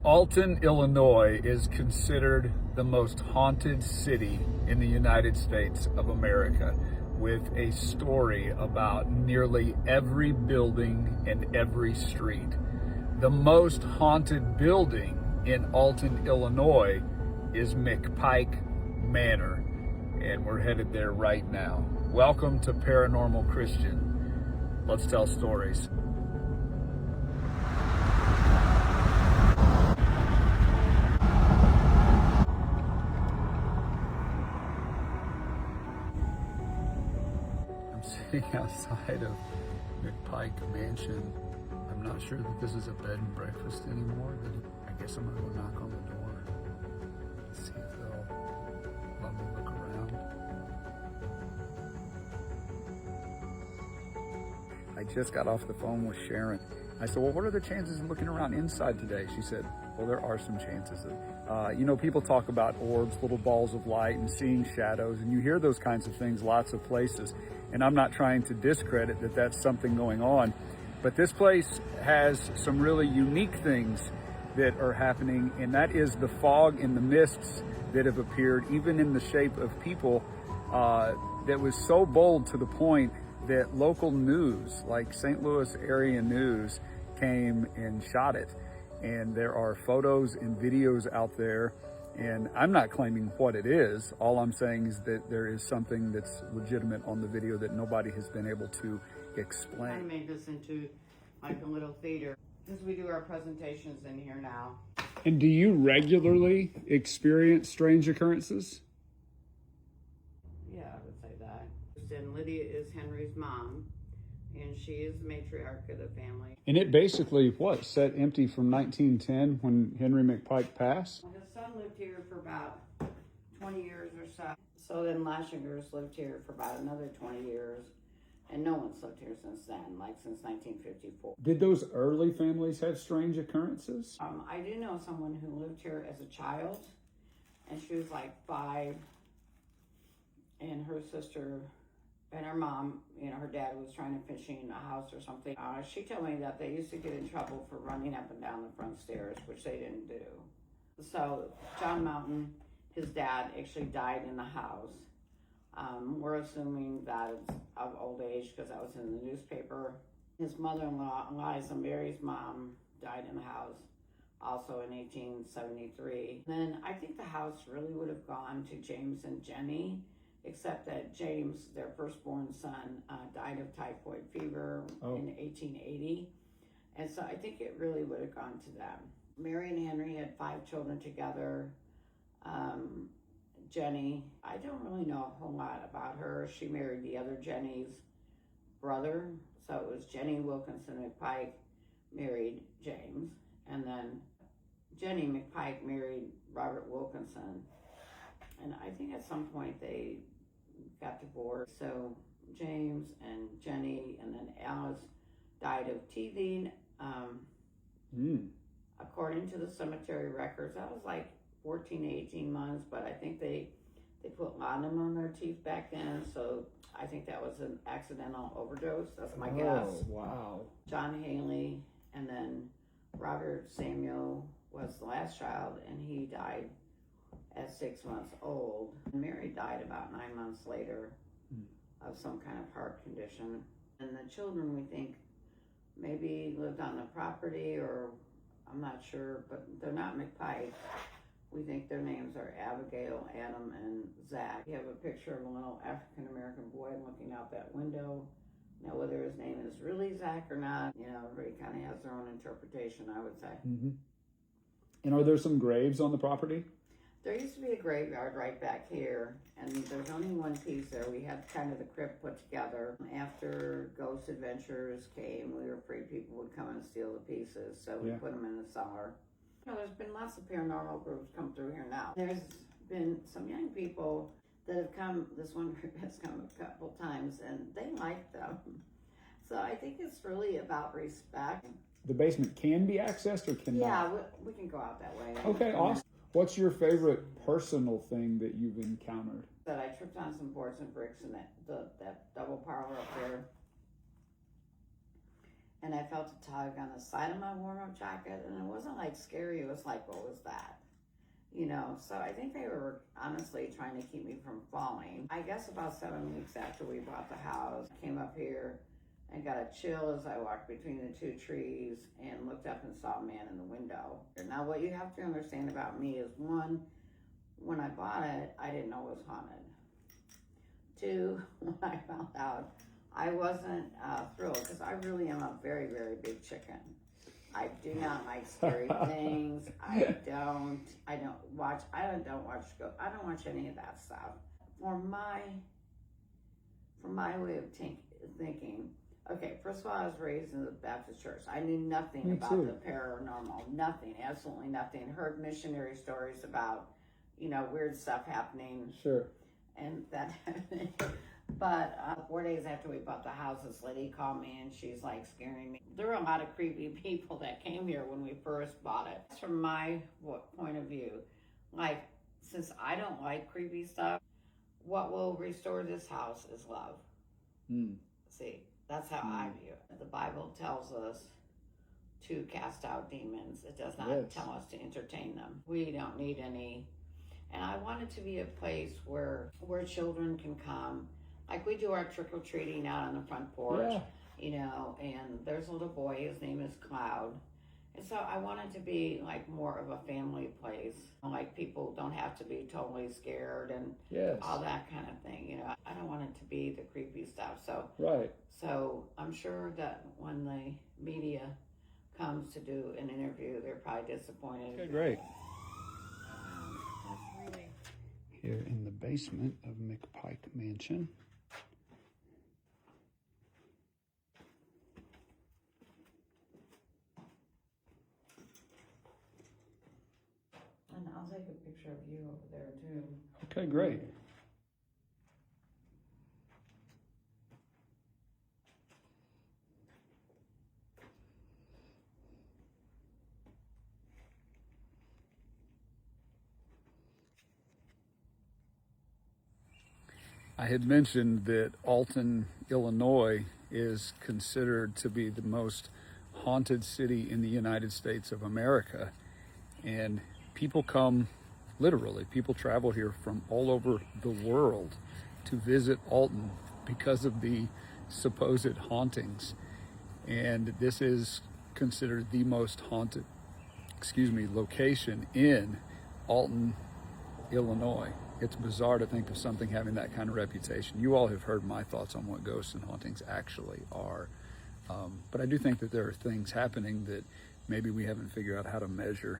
Alton, Illinois is considered the most haunted city in the United States of America, with a story about nearly every building and every street. The most haunted building in Alton, Illinois is McPike Manor, and we're headed there right now. Welcome to Paranormal Christian. Let's tell stories. Sitting outside of McPike Mansion. I'm not sure that this is a bed and breakfast anymore, but I guess I'm gonna go knock on the door. See if they'll let me look around. I just got off the phone with Sharon. I said, well, what are the chances of looking around inside today? She said, well, there are some chances. People talk about orbs, little balls of light, and seeing shadows, and you hear those kinds of things lots of places. And I'm not trying to discredit that that's something going on, but this place has some really unique things that are happening, and that is the fog and the mists that have appeared, even in the shape of people, that was so bold to the point that local news, like St. Louis area news, came and shot it. And there are photos and videos out there, and I'm not claiming what it is. All I'm saying is that there is something that's legitimate on the video that nobody has been able to explain. I made this into like a little theater because we do our presentations in here now. And do you regularly experience strange occurrences? Yeah, I would say that. And Lydia is Henry's mom, and she is the matriarch of the family. And it basically, sat empty from 1910 when Henry McPike passed? His son lived here for about 20 years or so. So then Lashingers lived here for about another 20 years. And no one's lived here since then, like since 1954. Did those early families have strange occurrences? I do know someone who lived here as a child, and she was like 5, and her sister and her mom, her dad was trying to fishing a house or something. She told me that they used to get in trouble for running up and down the front stairs, which they didn't do. So John Mountain, his dad, actually died in the house. We're assuming that it's of old age because that was in the newspaper. His mother-in-law, Eliza, Mary's mom, died in the house also in 1873. Then I think the house really would have gone to James and Jenny, except that James, their firstborn son, died of typhoid fever in 1880. And so I think it really would have gone to them. Mary and Henry had 5 children together. Jenny, I don't really know a whole lot about her. She married the other Jenny's brother. So it was Jenny Wilkinson McPike married James. And then Jenny McPike married Robert Wilkinson. And I think at some point they got divorced. So James and Jenny and then Alice died of teething. According to the cemetery records, that was like 14 to 18 months, but I think they put laudanum on their teeth back then. So I think that was an accidental overdose. That's my guess. Oh, wow. John Haley, and then Robert Samuel was the last child, and he died at 6 months old. Mary died about 9 months later of some kind of heart condition. And the children, we think, maybe lived on the property, or I'm not sure, but they're not McPike. We think their names are Abigail, Adam, and Zach. You have a picture of a little African-American boy looking out that window. Now, whether his name is really Zach or not, everybody kind of has their own interpretation, I would say. Mm-hmm. And are there some graves on the property? There used to be a graveyard right back here, and there's only one piece there. We had kind of the crypt put together. After Ghost Adventures came, we were afraid people would come and steal the pieces, so we put them in the cellar. There's been lots of paranormal groups come through here now. There's been some young people that have come. This one group has come a couple times, and they like them. So I think it's really about respect. The basement can be accessed or cannot? Yeah, we can go out that way. Okay, awesome. What's your favorite personal thing that you've encountered? That I tripped on some boards and bricks in that double parlor up there. and I felt a tug on the side of my warm-up jacket, and it wasn't like scary, it was like, what was that? You know, so I think they were honestly trying to keep me from falling. I guess about 7 weeks after we bought the house, I came up here and got a chill as I walked between the two trees and looked up and saw a man in the window. Now, what you have to understand about me is, one, when I bought it, I didn't know it was haunted. Two, when I found out, I wasn't thrilled, because I really am a very, very big chicken. I do not like scary things. I don't watch any of that stuff. For my way of thinking, okay, first of all, I was raised in the Baptist church. I knew nothing about the paranormal, nothing, absolutely nothing. Heard missionary stories about, you know, weird stuff happening. Sure. And that But 4 days after we bought the house, this lady called me and she's like scaring me. There were a lot of creepy people that came here when we first bought it. From my point of view, like, since I don't like creepy stuff, what will restore this house is love. See, that's how I view it. The Bible tells us to cast out demons. It does not tell us to entertain them. We don't need any. And I want it to be a place where children can come. Like, we do our trick-or-treating out on the front porch, you know, and there's a little boy, his name is Cloud. And so I want it to be like more of a family place. Like, people don't have to be totally scared and all that kind of thing. You know, I don't want it to be the creepy stuff. So I'm sure that when the media comes to do an interview, they're probably disappointed. Okay, great. Here in the basement of McPike Mansion. And I'll take a picture of you over there too. Okay, great. I had mentioned that Alton, Illinois is considered to be the most haunted city in the United States of America. And people come, literally, people travel here from all over the world to visit Alton because of the supposed hauntings. And this is considered the most haunted, location in Alton, Illinois. It's bizarre to think of something having that kind of reputation. You all have heard my thoughts on what ghosts and hauntings actually are. But I do think that there are things happening that maybe we haven't figured out how to measure.